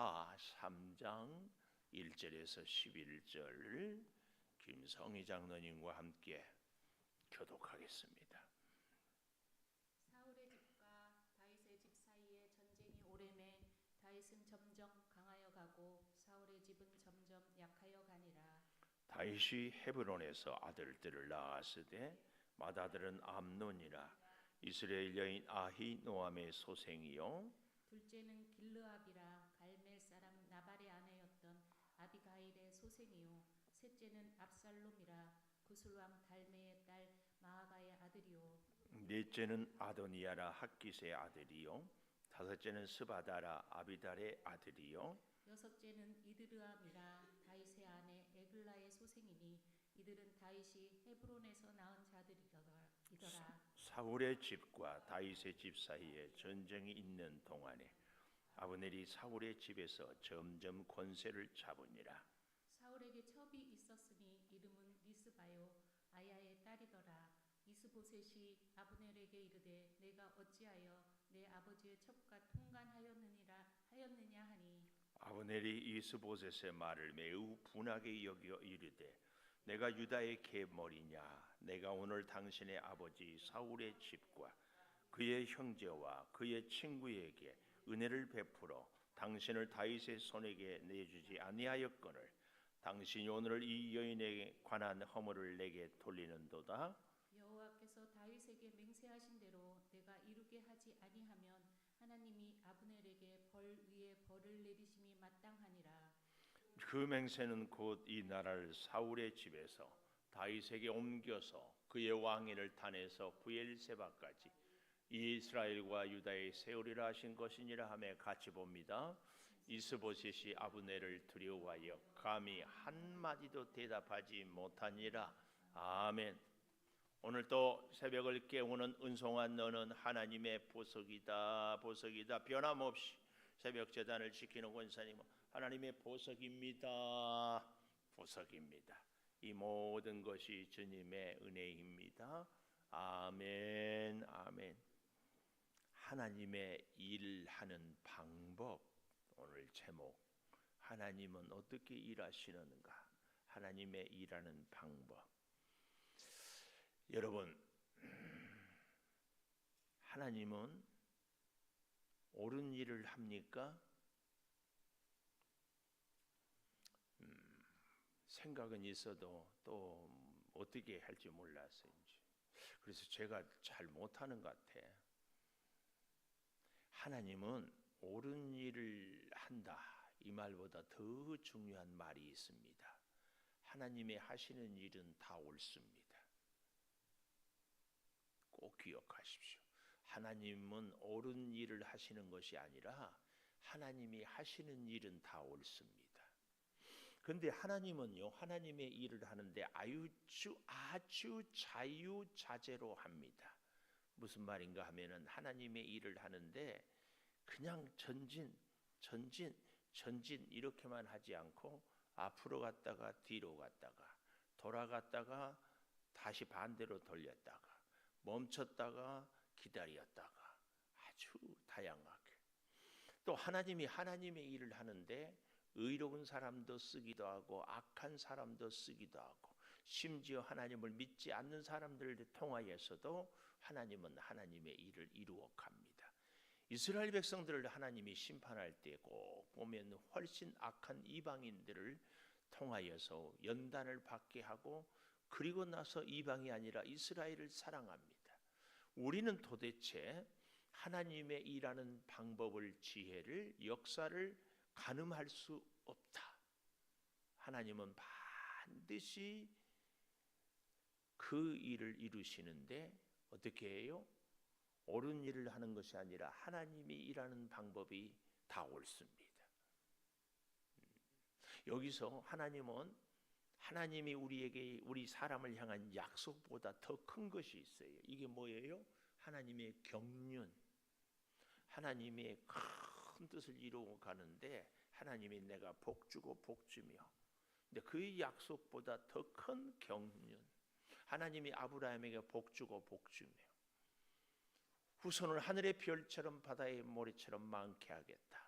누가 3장 1절에서 11절 김성희 장로님과 함께 교독하겠습니다. 사울의 집과 다윗의 집 사이에 전쟁이 오래매 다윗은 점점 강하여 가고 사울의 집은 점점 약하여 가니라. 다윗이 헤브론에서 아들들을 낳았으되 맏아들은 암논이라 이스라엘 여인 아히노암의 소생이요 둘째는 길르압이라 갈멜 사람 나발의 아내였던 아비가일의 소생이요 셋째는 압살롬이라 구슬 왕 달메의 딸 마아가의 아들이요 넷째는 아도니아라 핫깃의 아들이요 다섯째는 스바다라 아비달의 아들이요 여섯째는 이드르암이라 다윗의 아내 에글라의 소생이니 이들은 다윗이 헤브론에서 낳은 자들이더라. 사울의 집과 다윗의 집 사이에 전쟁이 있는 동안에 아브넬이 사울의 집에서 점점 권세를 잡으니라. 사울에게 첩이 있었으니 이름은 리스바요 아야의 딸이더라. 이스보셋이 아브넬에게 이르되 내가 어찌하여 내 아버지의 첩과 통간하였느냐 하니 아브넬이 이스보셋의 말을 매우 분하게 여겨 이르되 내가 유다의 계머리냐 내가 오늘 당신의 아버지 사울의 집과 그의 형제와 그의 친구에게 은혜를 베풀어 당신을 다윗의 손에게 내주지 아니하였거늘 당신이 오늘 이 여인에 관한 허물을 내게 돌리는도다. 여호와께서 다윗에게 맹세하신 대로 내가 이루게 하지 아니하면 하나님이 아브넬에게 벌 위에 벌을 내리심이 마땅하니라. 그 맹세는 곧 이 나라를 사울의 집에서 다윗에게 옮겨서 그의 왕위를 탄해서 브엘세바까지 이스라엘과 유다에 세우리라 하신 것이니라 하며 같이 봅니다. 이스보셋이 아브넬을 두려워하여 감히 한마디도 대답하지 못하니라. 아멘. 오늘 또 새벽을 깨우는 은송한 너는 하나님의 보석이다. 보석이다. 변함없이 새벽 제단을 지키는 권사님은 하나님의 보석입니다. 보석입니다. 이 모든 것이 주님의 은혜입니다. 아멘. 아멘. 하나님의 일하는 방법. 오늘 제목. 하나님은 어떻게 일하시는가? 하나님의 일하는 방법. 여러분, 하나님은 옳은 일을 합니까? 생각은 있어도 또 어떻게 할지 몰라서인지. 그래서 제가 잘 못하는 것 같아. 하나님은 옳은 일을 한다. 이 말보다 더 중요한 말이 있습니다. 하나님의 하시는 일은 다 옳습니다. 꼭 기억하십시오. 하나님은 옳은 일을 하시는 것이 아니라 하나님이 하시는 일은 다 옳습니다. 그런데 하나님은요, 하나님의 일을 하는데 아주 자유자재로 합니다. 무슨 말인가 하면은 하나님의 일을 하는데 그냥 전진 이렇게만 하지 않고 앞으로 갔다가 뒤로 갔다가 돌아갔다가 다시 반대로 돌렸다가 멈췄다가 기다렸다가 아주 다양하게 또 하나님이 하나님의 일을 하는데 의로운 사람도 쓰기도 하고 악한 사람도 쓰기도 하고 심지어 하나님을 믿지 않는 사람들을 통하여서도 하나님은 하나님의 일을 이루어 갑니다. 이스라엘 백성들을 하나님이 심판할 때 꼭 보면 훨씬 악한 이방인들을 통하여서 연단을 받게 하고 그리고 나서 이방이 아니라 이스라엘을 사랑합니다. 우리는 도대체 하나님의 일하는 방법을, 지혜를, 역사를 가늠할 수 없다. 하나님은 반드시 그 일을 이루시는데 어떻게 해요? 옳은 일을 하는 것이 아니라 하나님이 일하는 방법이 다 옳습니다. 여기서 하나님이 우리 사람을 향한 약속보다 더 큰 것이 있어요. 이게 뭐예요? 하나님의 경륜. 하나님의 큰 뜻을 이루어 가는데 하나님이 내가 복주고 복주며 근데 그 약속보다 더 큰 경륜. 하나님이 아브라함에게 복주고 복주며 후손을 하늘의 별처럼 바다의 모래처럼 많게 하겠다.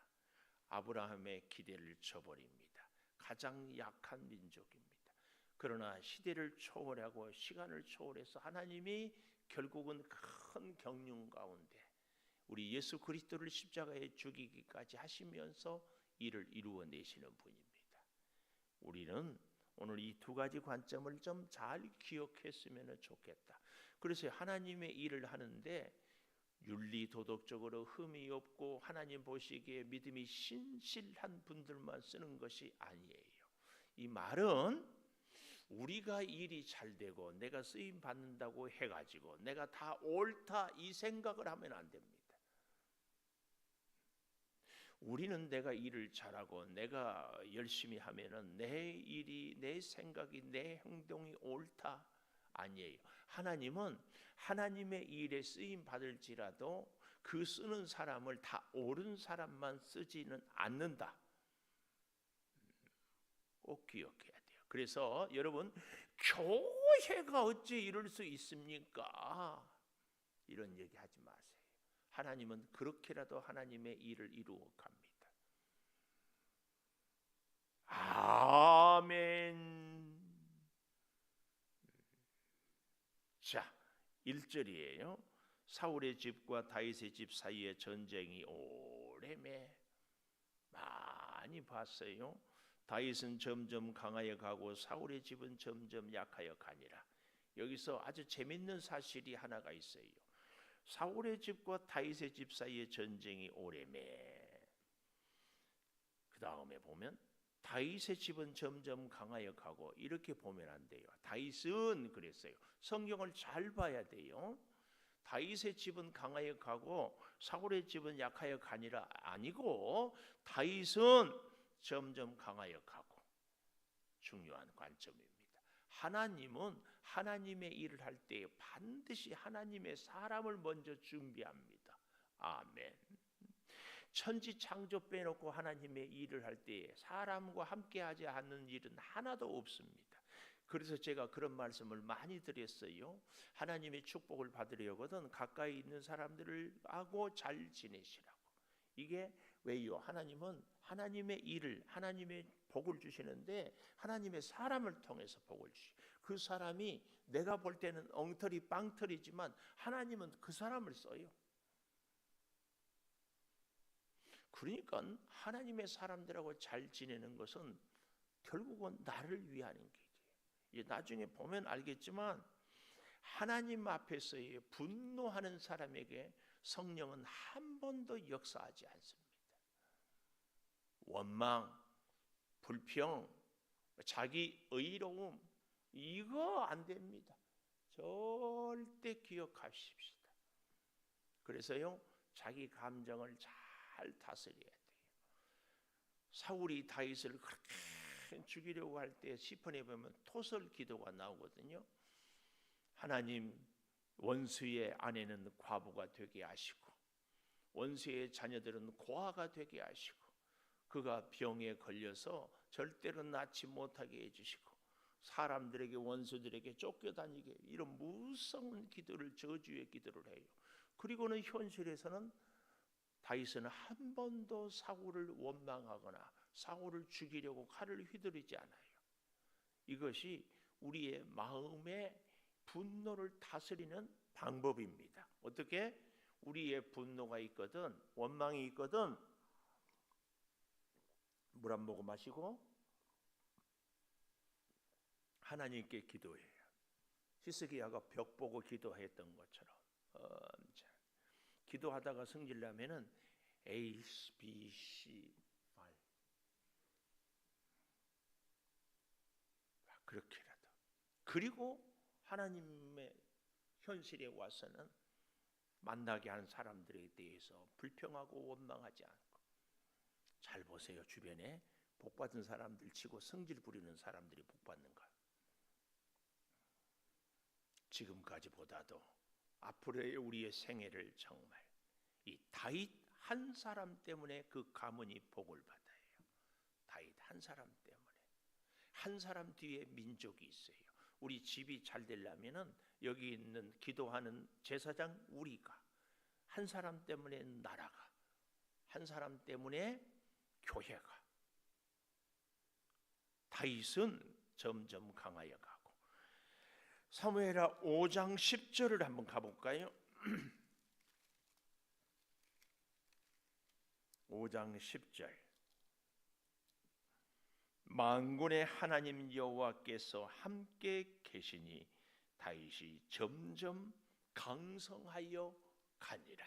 아브라함의 기대를 저버립니다. 가장 약한 민족입니다. 그러나 시대를 초월하고 시간을 초월해서 하나님이 결국은 큰 경륜 가운데 우리 예수 그리스도를 십자가에 죽이기까지 하시면서 이를 이루어내시는 분입니다. 우리는 오늘 이 두 가지 관점을 좀 잘 기억했으면 좋겠다. 그래서 하나님의 일을 하는데 윤리 도덕적으로 흠이 없고 하나님 보시기에 믿음이 신실한 분들만 쓰는 것이 아니에요. 이 말은 우리가 일이 잘 되고 내가 쓰임 받는다고 해가지고 내가 다 옳다 이 생각을 하면 안 됩니다. 우리는 내가 일을 잘하고 내가 열심히 하면은 내 일이, 내 생각이, 내 행동이 옳다 아니에요. 하나님은 하나님의 일에 쓰임 받을지라도 그 쓰는 사람을 다 옳은 사람만 쓰지는 않는다. 꼭 기억해야 돼요. 그래서 여러분, 교회가 어찌 이럴 수 있습니까? 이런 얘기 하지 마세요. 하나님은 그렇게라도 하나님의 일을 이루어 갑니다. 아멘. 자, 1절이에요. 사울의 집과 다윗의 집 사이에 전쟁이 오래매. 많이 봤어요. 다윗은 점점 강하여 가고 사울의 집은 점점 약하여 가니라. 여기서 아주 재밌는 사실이 하나가 있어요. 사울의 집과 다윗의 집 사이에 전쟁이 오래매. 그 다음에 보면 다윗의 집은 점점 강하여 가고 이렇게 보면 안 돼요. 다윗은 그랬어요. 성경을 잘 봐야 돼요. 다윗의 집은 강하여 가고 사울의 집은 약하여 가니라 아니고 다윗은 점점 강하여 가고. 중요한 관점입니다. 하나님은 하나님의 일을 할 때 반드시 하나님의 사람을 먼저 준비합니다. 아멘. 천지 창조 빼놓고 하나님의 일을 할 때 사람과 함께하지 않는 일은 하나도 없습니다. 그래서 제가 그런 말씀을 많이 드렸어요. 하나님의 축복을 받으려거든 가까이 있는 사람들하고 잘 지내시라고. 이게 왜요? 하나님은 하나님의 일을, 하나님의 복을 주시는데 하나님의 사람을 통해서 복을 주시고, 그 사람이 내가 볼 때는 엉터리 빵터리지만 하나님은 그 사람을 써요. 그러니까 하나님의 사람들하고 잘 지내는 것은 결국은 나를 위한 길이에요. 나중에 보면 알겠지만 하나님 앞에서의 분노하는 사람에게 성령은 한 번도 역사하지 않습니다. 원망, 불평, 자기 의로움 이거 안 됩니다. 절대 기억하십시다. 그래서요, 자기 감정을 잘 다스려야 돼요. 사울이 다윗을 그렇게 죽이려고 할 때 시편에 보면 토설 기도가 나오거든요. 하나님, 원수의 아내는 과부가 되게 하시고 원수의 자녀들은 고아가 되게 하시고 그가 병에 걸려서 절대로 낫지 못하게 해주시고 사람들에게 원수들에게 쫓겨다니게, 이런 무서운 기도를, 저주의 기도를 해요. 그리고는 현실에서는 다윗은 한 번도 사울을 원망하거나 사울을 죽이려고 칼을 휘두르지 않아요. 이것이 우리의 마음의 분노를 다스리는 방법입니다. 어떻게? 우리의 분노가 있거든, 원망이 있거든, 물 한 모금 마시고 하나님께 기도해요. 히스기야가 벽 보고 기도했던 것처럼 기도하다가 승질나면은 A, B, C, 5 그렇게라도, 그리고 하나님의 현실에 와서는 만나게 하는 사람들에 대해서 불평하고 원망하지 않고. 잘 보세요. 주변에 복받은 사람들 치고 성질 부리는 사람들이 복받는가? 지금까지보다도 앞으로의 우리의 생애를 정말 이 다윗 한 사람 때문에 그 가문이 복을 받아요. 다윗 한 사람 때문에. 한 사람 뒤에 민족이 있어요. 우리 집이 잘 되려면은 여기 있는 기도하는 제사장 우리가, 한 사람 때문에 나라가, 한 사람 때문에 교회가. 다윗은 점점 강하여 가고. 사무엘하 5장 10절을 한번 가볼까요? 5장 10절. 만군의 하나님 여호와께서 함께 계시니 다윗이 점점 강성하여 가니라.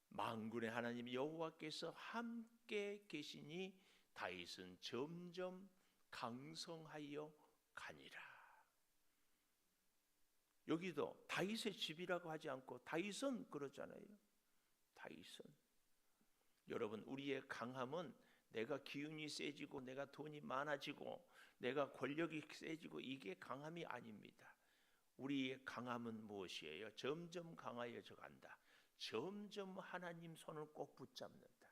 만군의 하나님 여호와께서 함께 계시니 다윗은 점점 강성하여 가니라. 여기도 다윗의 집이라고 하지 않고 다윗은 그러잖아요. 다윗은. 여러분, 우리의 강함은 내가 기운이 세지고 내가 돈이 많아지고 내가 권력이 세지고 이게 강함이 아닙니다. 우리의 강함은 무엇이에요? 점점 강하여져 간다. 점점 하나님 손을 꼭 붙잡는다.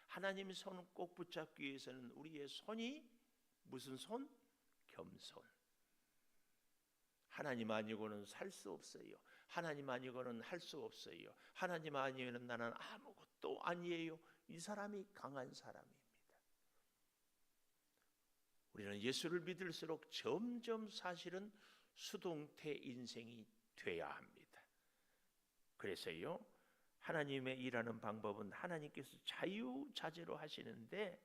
하나님 손을 꼭 붙잡기 위해서는 우리의 손이 무슨 손? 겸손. 하나님 아니고는 살 수 없어요. 하나님 아니고는 할 수 없어요. 하나님 아니면 나는 아무것도 아니에요. 이 사람이 강한 사람입니다. 우리는 예수를 믿을수록 점점 사실은 수동태 인생이 돼야 합니다. 그래서요, 하나님의 일하는 방법은 하나님께서 자유자재로 하시는데,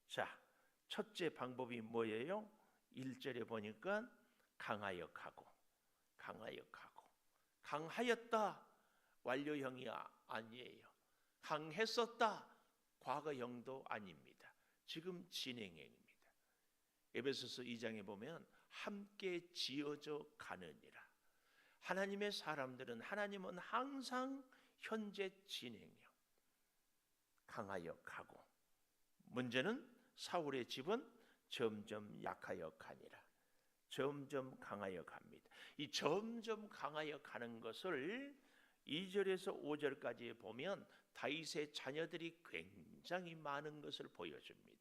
자, 첫째 방법이 뭐예요? 1절에 보니까 강하여 가고, 강하여 가고. 강하였다, 완료형이 아니에요. 강했었다, 과거형도 아닙니다. 지금 진행형입니다. 에베소서 2장에 보면 함께 지어져 가느니라. 하나님의 사람들은, 하나님은 항상 현재 진행형. 강하여 가고. 문제는 사울의 집은 점점 약하여 가니라. 점점 강하여 갑니다. 이 점점 강하여 가는 것을 2절에서 5절까지 보면 다윗의 자녀들이 굉장히 많은 것을 보여줍니다.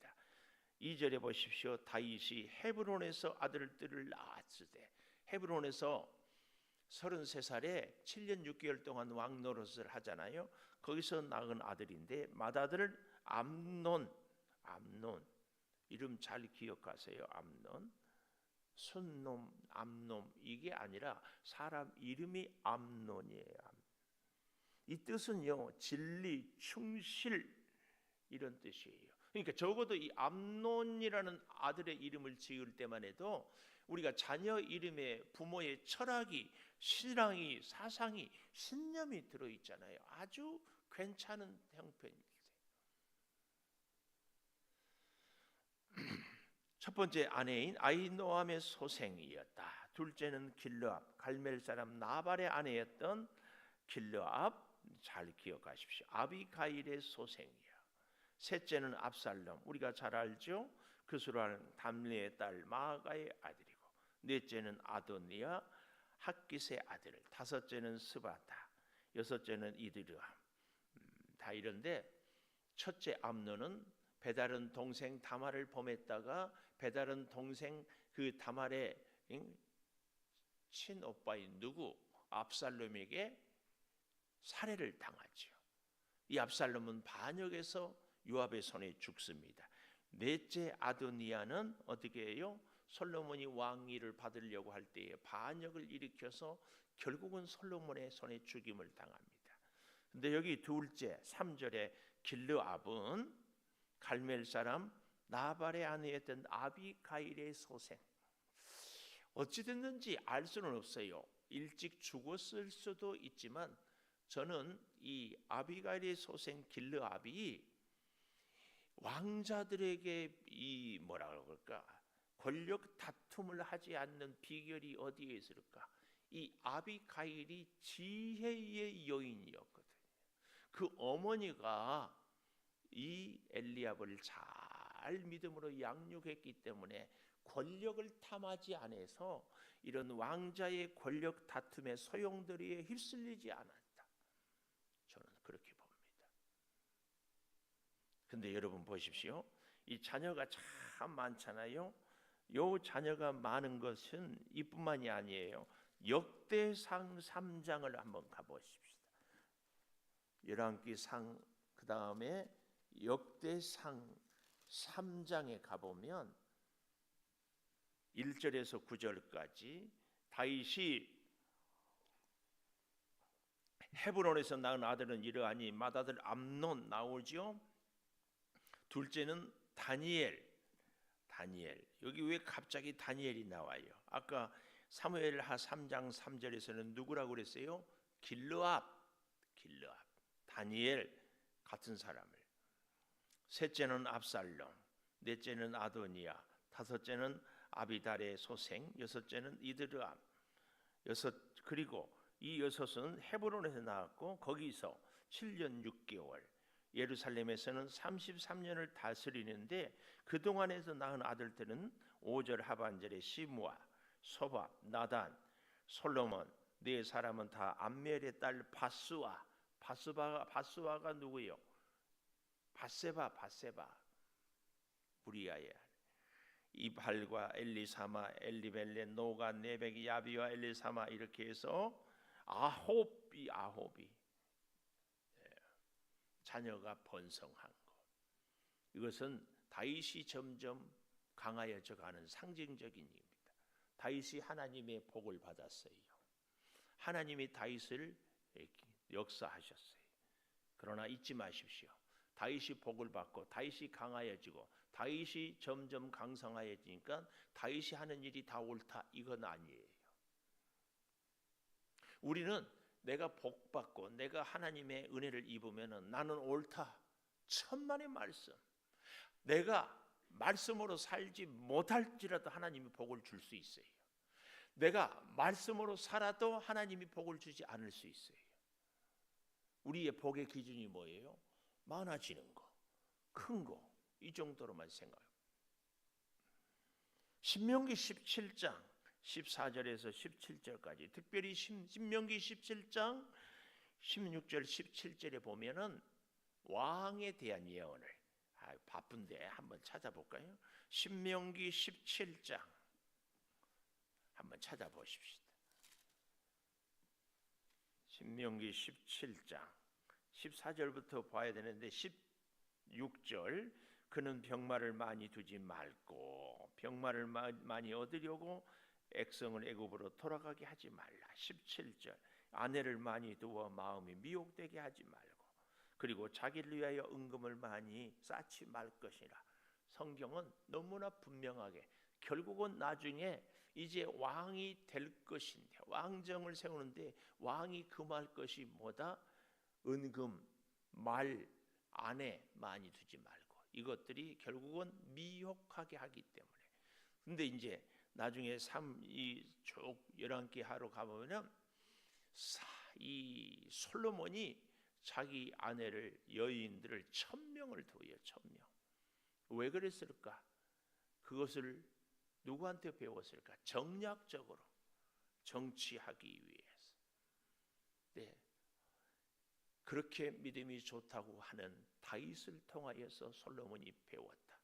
2절에 보십시오. 다윗이 헤브론에서 아들들을 낳았으되, 헤브론에서 33살에 7년 6개월 동안 왕 노릇을 하잖아요. 거기서 낳은 아들인데 맏아들 암논, 이름 잘 기억하세요. 암논, 순놈, 암놈, 이게 아니라 사람 이름이 암논이에요. 이 뜻은요, 진리, 충실 이런 뜻이에요. 그러니까 적어도 이 암논이라는 아들의 이름을 지을 때만 해도 우리가 자녀 이름에 부모의 철학이, 신앙이, 사상이, 신념이 들어있잖아요. 아주 괜찮은 형편입니다. 첫 번째 아내인 아히노암의 소생이었다. 둘째는 길르압, 갈멜 사람 나발의 아내였던 길르압, 잘 기억하십시오. 아비가일의 소생이야. 셋째는 압살롬, 우리가 잘 알죠. 그수라는 담리의 딸 마아가의 아들이고, 넷째는 아도니아, 학깃의 아들, 다섯째는 스바다, 여섯째는 이드르암. 다 이런데 첫째 암논은 배다른 동생 다말을 범했다가 배다른 동생 그 다말의 친오빠인 누구? 압살롬에게 살해를 당하죠. 이 압살롬은 반역에서 요압의 손에 죽습니다. 넷째 아도니아는 어떻게 해요? 솔로몬이 왕위를 받으려고 할 때에 반역을 일으켜서 결국은 솔로몬의 손에 죽임을 당합니다. 근데 여기 둘째 3절에 길르압은 갈멜 사람 나발의 아내였던 아비가일의 소생. 어찌 됐는지 알 수는 없어요. 일찍 죽었을 수도 있지만 저는 이 아비가일의 소생 길르압이 왕자들에게 이 뭐라 그럴까, 권력 다툼을 하지 않는 비결이 어디에 있을까? 이 아비가일이 지혜의 여인이었거든요. 그 어머니가 이 엘리압을 잘 믿음으로 양육했기 때문에 권력을 탐하지 않아서 이런 왕자의 권력 다툼의 소용돌이에 휩쓸리지 않았다. 저는 그렇게 봅니다. 근데 여러분 보십시오. 이 자녀가 참 많잖아요. 요 자녀가 많은 것은 이뿐만이 아니에요. 역대상 3장을 한번 가보십시다. 열왕기상 그 다음에 역대상 3장에 가보면 1절에서 9절까지 다윗이 헤브론에서 낳은 아들은 이러하니 맏아들 암논 나오죠. 둘째는 다니엘. 여기 왜 갑자기 다니엘이 나와요? 아까 사무엘하 3장 3절에서는 누구라고 그랬어요? 길르압. 다니엘 같은 사람을. 셋째는 압살롬, 넷째는 아도니아, 다섯째는 아비달의 소생, 여섯째는 이드르암. 그리고 이 여섯은 헤브론에서 나왔고 거기서 7년 6개월, 예루살렘에서는 33년을 다스리는데 그동안에서 낳은 아들들은 5절 하반절에 시므아, 소밥, 나단, 솔로몬 네 사람은 다 암멜의 딸 바스바가 누구요? 바세바 우리아의 이발과 엘리사마, 엘리벨레, 노가, 네벡, 야비와 엘리사마 이렇게 해서 아홉이 자녀가 번성한 것. 이것은 다윗이 점점 강하여져 가는 상징적인 일입니다. 다윗이 하나님의 복을 받았어요. 하나님이 다윗을 역사하셨어요. 그러나 잊지 마십시오. 다윗이 복을 받고 다윗이 강하여지고 다윗이 점점 강성하여지니까 다윗이 하는 일이 다 옳다 이건 아니에요. 우리는 내가 복 받고 내가 하나님의 은혜를 입으면 나는 옳다. 천만의 말씀. 내가 말씀으로 살지 못할지라도 하나님이 복을 줄 수 있어요. 내가 말씀으로 살아도 하나님이 복을 주지 않을 수 있어요. 우리의 복의 기준이 뭐예요? 많아지는 거, 큰 거, 이 정도로만 생각해요. 신명기 17장 14절에서 17절까지, 특별히 신명기 17장 16절 17절에 보면은 왕에 대한 예언을, 바쁜데 한번 찾아볼까요? 신명기 17장 한번 찾아보십시다. 신명기 17장 14절부터 봐야 되는데 16절, 그는 병마를 많이 두지 말고 병마를 많이 얻으려고 백성을 애굽으로 돌아가게 하지 말라. 17절, 아내를 많이 두어 마음이 미혹되게 하지 말고, 그리고 자기를 위하여 은금을 많이 쌓지 말 것이라. 성경은 너무나 분명하게 결국은 나중에 이제 왕이 될 것인데, 왕정을 세우는데 왕이 금할 것이 뭐다? 은금, 말, 아내 많이 두지 말고, 이것들이 결국은 미혹하게 하기 때문에. 근데 이제 나중에 쭉 11개 하러 가보면 이 솔로몬이 자기 아내를, 여인들을 1000명을 두어요. 1000명. 왜 그랬을까? 그것을 누구한테 배웠을까? 정략적으로 정치하기 위해서. 네. 그렇게 믿음이 좋다고 하는 다윗을 통하여서 솔로몬이 배웠다.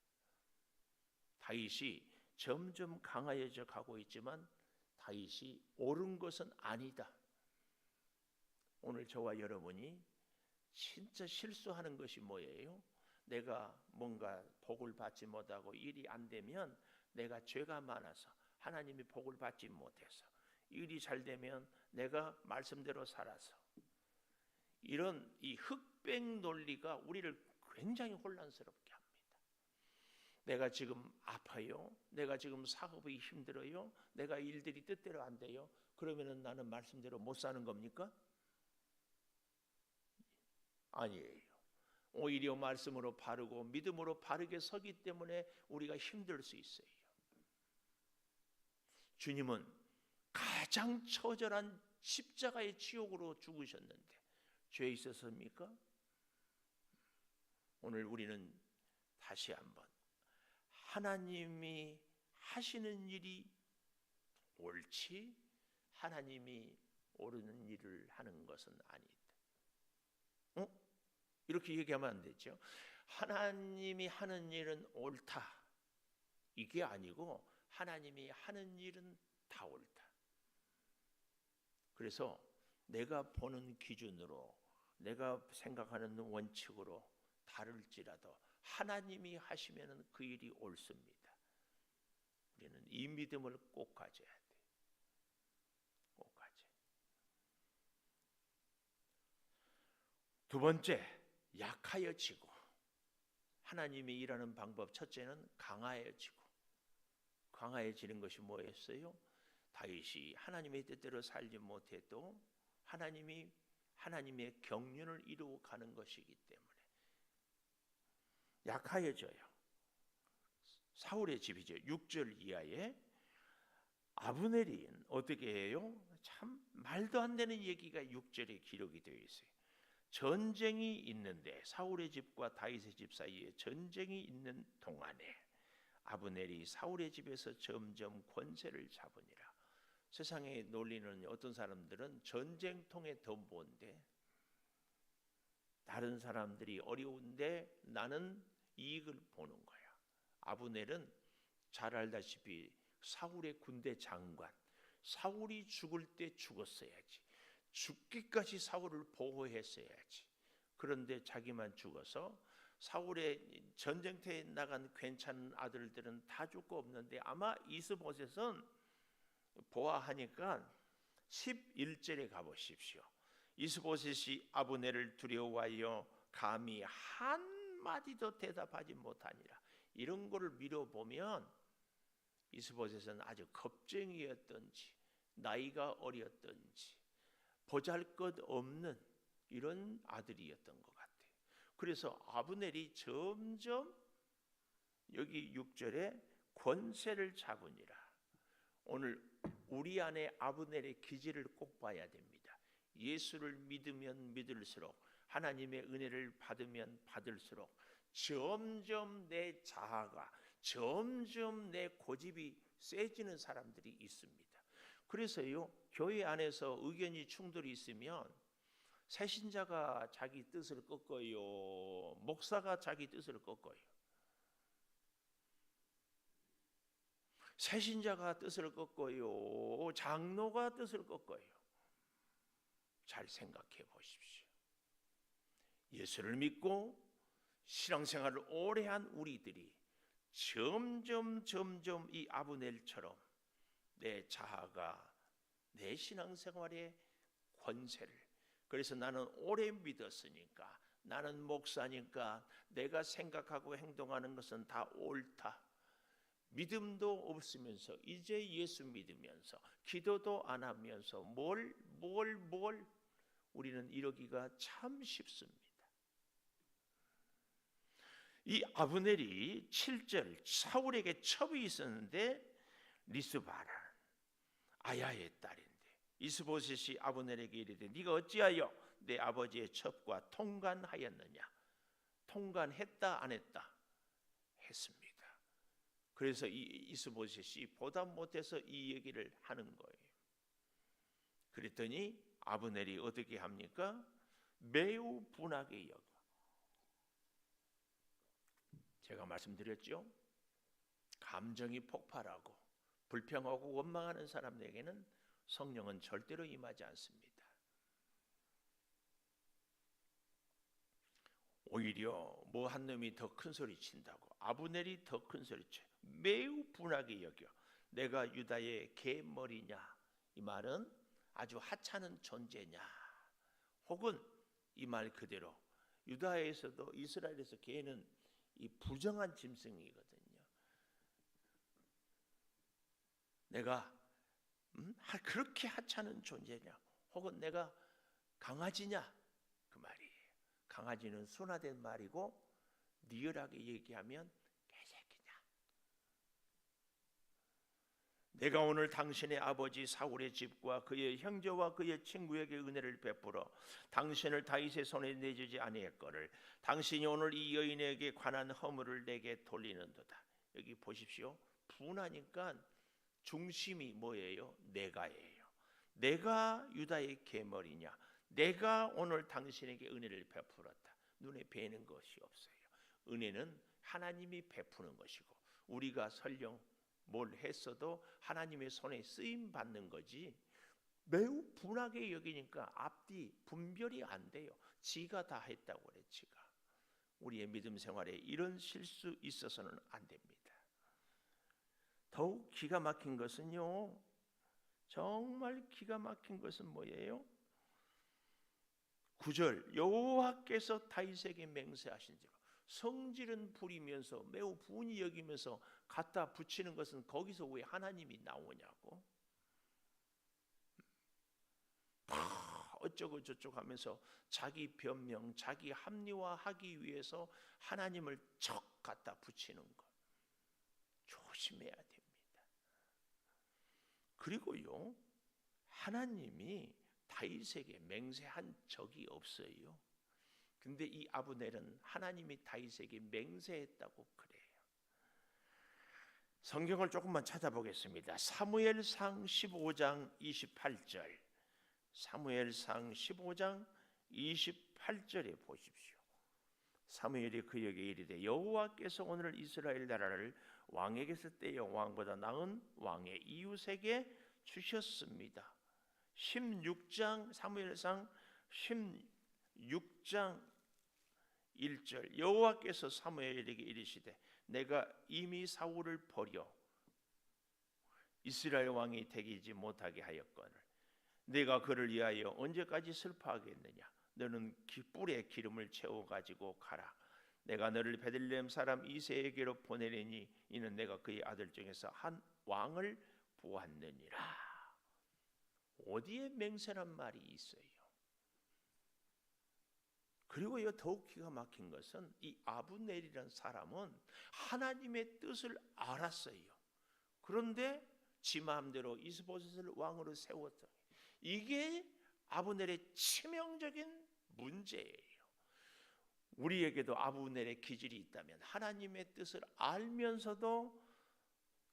다윗이 점점 강하여져 가고 있지만 다윗이 옳은 것은 아니다. 오늘 저와 여러분이 진짜 실수하는 것이 뭐예요? 내가 뭔가 복을 받지 못하고 일이 안 되면 내가 죄가 많아서, 하나님이 복을 받지 못해서, 일이 잘 되면 내가 말씀대로 살아서, 이런 이 흑백 논리가 우리를 굉장히 혼란스럽게 합니다. 내가 지금 아파요. 내가 지금 사업이 힘들어요. 내가 일들이 뜻대로 안 돼요. 그러면은 나는 말씀대로 못 사는 겁니까? 아니에요. 오히려 말씀으로 바르고 믿음으로 바르게 서기 때문에 우리가 힘들 수 있어요. 주님은 가장 처절한 십자가의 지옥으로 죽으셨는데 죄 있었습니까? 오늘 우리는 다시 한번 하나님이 하시는 일이 옳지 하나님이 옳은 일을 하는 것은 아니다. 이렇게 얘기하면 안 되죠. 하나님이 하는 일은 옳다, 이게 아니고 하나님이 하는 일은 다 옳다. 그래서 내가 보는 기준으로, 내가 생각하는 원칙으로 다 다를지라도 하나님이 하시면 그 일이 옳습니다. 우리는 이 믿음을 꼭 가져야 돼. 꼭 가져. 두 번째, 약하여지고. 하나님이 일하는 방법 첫째는 강하여지고. 강하여지는 것이 뭐였어요? 다윗이 하나님의 뜻대로 살지 못해도 하나님의 경륜을 이루어 가는 것이기 때문에 약하여져요. 사울의 집이죠. 6절 이하에 아브넬이 어떻게 해요? 참 말도 안 되는 얘기가 6절에 기록이 되어 있어요. 전쟁이 있는데 사울의 집과 다윗의 집 사이에 전쟁이 있는 동안에 아브넬이 사울의 집에서 점점 권세를 잡으니라. 세상에 논리는 어떤 사람들은 전쟁통에 더 뭔데 다른 사람들이 어려운데 나는 이익을 보는 거야. 아브넬은 잘 알다시피 사울의 군대 장관, 사울이 죽을 때 죽었어야지, 죽기까지 사울을 보호했어야지. 그런데 자기만 죽어서 사울의 전쟁터에 나간 괜찮은 아들들은 다 죽고 없는데 아마 이스보셋은 보아하니까 11절에 가보십시오. 이스보셋이 아브넬을 두려워하여 감히 한마디도 대답하지 못하니라. 이런 거를 미뤄보면 이스보셋은 아주 겁쟁이였던지 나이가 어렸던지 보잘것없는 이런 아들이었던 것 같아요. 그래서 아브넬이 점점 여기 6절에 권세를 잡으니라. 오늘 우리 안에 아브넬의 기질을 꼭 봐야 됩니다. 예수를 믿으면 믿을수록 하나님의 은혜를 받으면 받을수록 점점 내 자아가 점점 내 고집이 세지는 사람들이 있습니다. 그래서요, 교회 안에서 의견이 충돌이 있으면 새신자가 자기 뜻을 꺾어요, 목사가 자기 뜻을 꺾어요. 새신자가 뜻을 꺾어요, 장로가 뜻을 꺾어요. 잘 생각해 보십시오. 예수를 믿고 신앙생활을 오래 한 우리들이 점점 이 아브넬처럼 내 자아가 내 신앙생활의 권세를, 그래서 나는 오래 믿었으니까, 나는 목사니까 내가 생각하고 행동하는 것은 다 옳다. 믿음도 없으면서 이제 예수 믿으면서 기도도 안 하면서 뭘 우리는 이러기가 참 쉽습니다. 이 아브넬이 7절 사울에게 첩이 있었는데 리스바라 아야의 딸인데 이스보셋이 아브넬에게 이르되 네가 어찌하여 내 아버지의 첩과 통관하였느냐? 통관했다 안 했다? 했습니다. 그래서 이스보셋이 보다 못해서 이 얘기를 하는 거예요. 그랬더니 아브넬이 어떻게 합니까? 매우 분하게 여겨. 제가 말씀드렸죠. 감정이 폭발하고 불평하고 원망하는 사람에게는 성령은 절대로 임하지 않습니다. 오히려 뭐 한 놈이 더 큰 소리 친다고 아브넬이 더 큰 소리 쳐. 매우 분하게 여겨. 내가 유다의 개머리냐? 이 말은 아주 하찮은 존재냐? 혹은 이 말 그대로 유다에서도 이스라엘에서 개는 이 부정한 짐승이거든요. 내가 그렇게 하찮은 존재냐? 혹은 내가 강아지냐? 그 말이에요. 강아지는 순화된 말이고 리얼하게 얘기하면 개새끼냐? 내가 오늘 당신의 아버지 사울의 집과 그의 형제와 그의 친구에게 은혜를 베풀어 당신을 다윗의 손에 내주지 아니했거늘 당신이 오늘 이 여인에게 관한 허물을 내게 돌리는도다. 여기 보십시오. 분하니까 중심이 뭐예요? 내가예요. 내가 유다의 계머리냐? 내가 오늘 당신에게 은혜를 베풀었다. 눈에 뵈는 것이 없어요. 은혜는 하나님이 베푸는 것이고 우리가 설령 뭘 했어도 하나님의 손에 쓰임 받는 거지. 매우 분하게 여기니까 앞뒤 분별이 안 돼요. 지가 다 했다고 그래. 지가. 우리의 믿음 생활에 이런 실수 있어서는 안 됩니다. 더욱 기가 막힌 것은요, 정말 기가 막힌 것은 뭐예요? 9절, 여호와께서 다윗에게 맹세하신지로. 성질은 부리면서 매우 분이 여기면서 갖다 붙이는 것은 거기서 왜 하나님이 나오냐고. 어쩌고 저쩌고 하면서 자기 변명, 자기 합리화하기 위해서 하나님을 척 갖다 붙이는 것 조심해야 됩니다. 그리고요, 하나님이 다윗에게 맹세한 적이 없어요. 근데 이 아브넬은 하나님이 다윗에게 맹세했다고 그래요. 성경을 조금만 찾아보겠습니다. 사무엘상 15장 28절. 사무엘상 15장 28절에 보십시오. 사무엘이 그에게 이르되 여호와께서 오늘 이스라엘 나라를 왕에게서 떼어 왕보다 나은 왕의 이웃에게 주셨습니다. 16장 사무엘상 16장 1절 여호와께서 사무엘에게 이르시되 내가 이미 사울을 버려 이스라엘 왕이 되지 못하게 하였거늘 내가 그를 위하여 언제까지 슬퍼하겠느냐. 너는 뿔에 기름을 채워가지고 가라. 내가 너를 베들레헴 사람 이새에게로 보내리니 이는 내가 그의 아들 중에서 한 왕을 보았느니라. 어디에 맹세란 말이 있어요? 그리고요, 더욱 기가 막힌 것은 이 아브넬이라는 사람은 하나님의 뜻을 알았어요. 그런데 지 마음대로 이스보셋을 왕으로 세웠다. 이게 아브넬의 치명적인 문제예요. 우리에게도 아브넬의 기질이 있다면 하나님의 뜻을 알면서도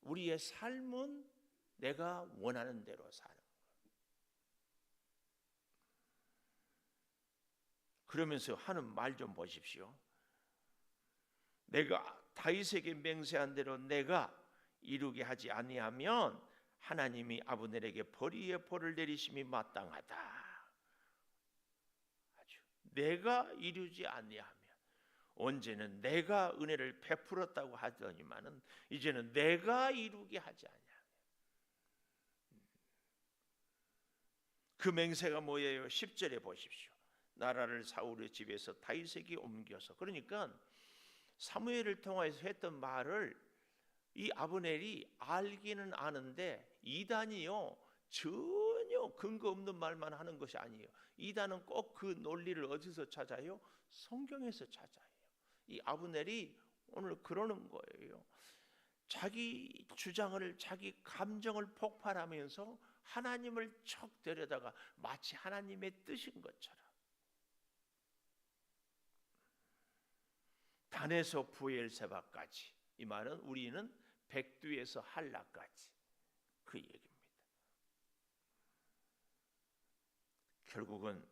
우리의 삶은 내가 원하는 대로 사는 거예요. 그러면서 하는 말 좀 보십시오. 내가 다윗에게 맹세한 대로 내가 이루게 하지 아니하면 하나님이 아브넬에게 벌이의 벌을 내리심이 마땅하다. 아주 내가 이루지 아니하면 언제는 내가 은혜를 베풀었다고 하더니만은 이제는 내가 이루게 하지 아니하면 그 맹세가 뭐예요? 10절에 보십시오. 나라를 사울의 집에서 다윗에게 옮겨서 그러니까 사무엘을 통해서 했던 말을 이 아브넬이 알기는 아는데 이단이요 전혀 근거 없는 말만 하는 것이 아니에요. 이단은 꼭 그 논리를 어디서 찾아요? 성경에서 찾아요. 이 아브넬이 오늘 그러는 거예요. 자기 주장을 자기 감정을 폭발하면서 하나님을 척 데려다가 마치 하나님의 뜻인 것처럼 단에서 부엘세바까지 이 말은 우리는 백두에서 한라까지 그 얘기입니다. 결국은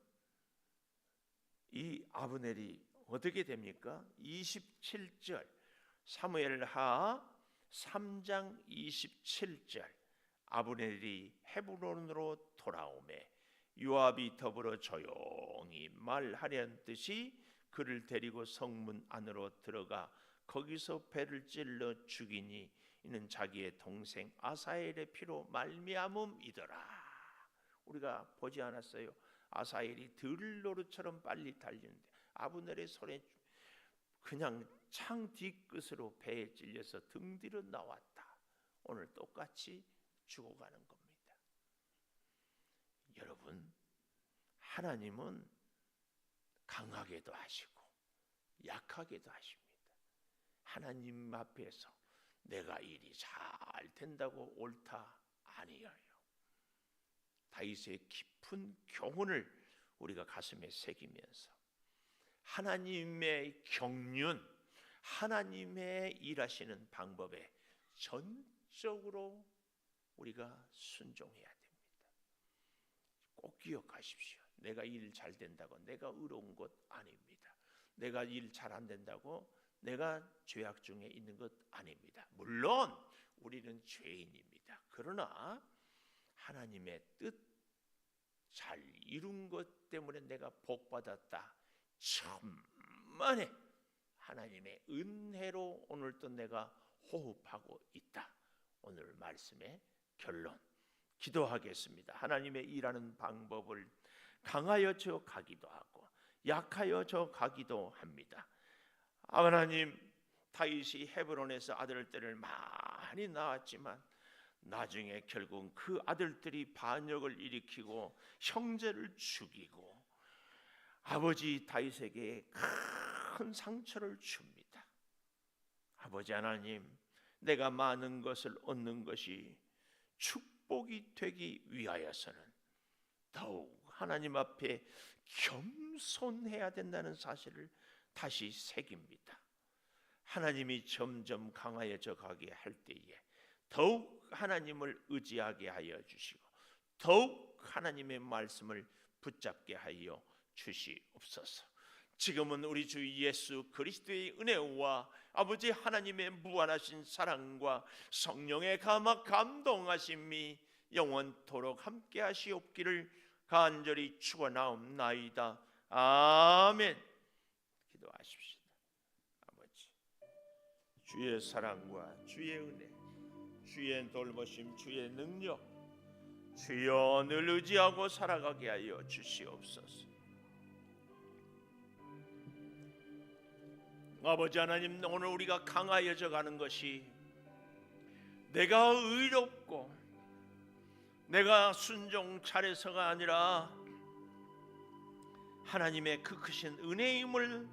이 아브넬이 어떻게 됩니까? 27절 사무엘하 3장 27절 아브넬이 헤브론으로 돌아오매 요압이 더불어 조용히 말하려는 듯이 그를 데리고 성문 안으로 들어가 거기서 배를 찔러 죽이니 이는 자기의 동생 아사엘의 피로 말미암음이더라. 우리가 보지 않았어요? 아사엘이 들노루처럼 빨리 달리는데 아브넬의 손에 그냥 창 뒤끝으로 배에 찔려서 등 뒤로 나왔다. 오늘 똑같이 죽어가는 겁니다. 여러분, 하나님은 강하게도 하시고 약하게도 하십니다. 하나님 앞에서 내가 일이 잘 된다고 옳다 아니에요. 다윗의 깊은 교훈을 우리가 가슴에 새기면서 하나님의 경륜, 하나님의 일하시는 방법에 전적으로 우리가 순종해야 됩니다. 꼭 기억하십시오. 내가 일 잘 된다고 내가 의로운 것 아닙니다. 내가 일 잘 안 된다고 내가 죄악 중에 있는 것 아닙니다. 물론 우리는 죄인입니다. 그러나 하나님의 뜻 잘 이룬 것 때문에 내가 복 받았다. 천만에 하나님의 은혜로 오늘도 내가 호흡하고 있다. 오늘 말씀의 결론. 기도하겠습니다. 하나님의 일하는 방법을 강하여져 가기도 하고 약하여져 가기도 합니다. 하나님, 다윗이 헤브론에서 아들들을 많이 낳았지만 나중에 결국 그 아들들이 반역을 일으키고 형제를 죽이고 아버지 다윗에게 큰 상처를 줍니다. 아버지 하나님, 내가 많은 것을 얻는 것이 축복이 되기 위하여서는 더욱 하나님 앞에 겸손해야 된다는 사실을 다시 새깁니다. 하나님이 점점 강하여져 가게 할 때에 더욱 하나님을 의지하게 하여 주시고 더욱 하나님의 말씀을 붙잡게 하여 주시옵소서. 지금은 우리 주 예수 그리스도의 은혜와 아버지 하나님의 무한하신 사랑과 성령의 감동하심이 영원토록 함께 하시옵기를 간절히 축원하옵나이다. 아멘. 기도하십시다. 아버지, 주의 사랑과 주의 은혜, 주의 돌보심, 주의 능력, 주여 늘 의지하고 살아가게 하여 주시옵소서. 아버지 하나님, 오늘 우리가 강하여져 가는 것이 내가 의롭고 내가 순종 잘해서가 아니라 하나님의 그 크신 은혜임을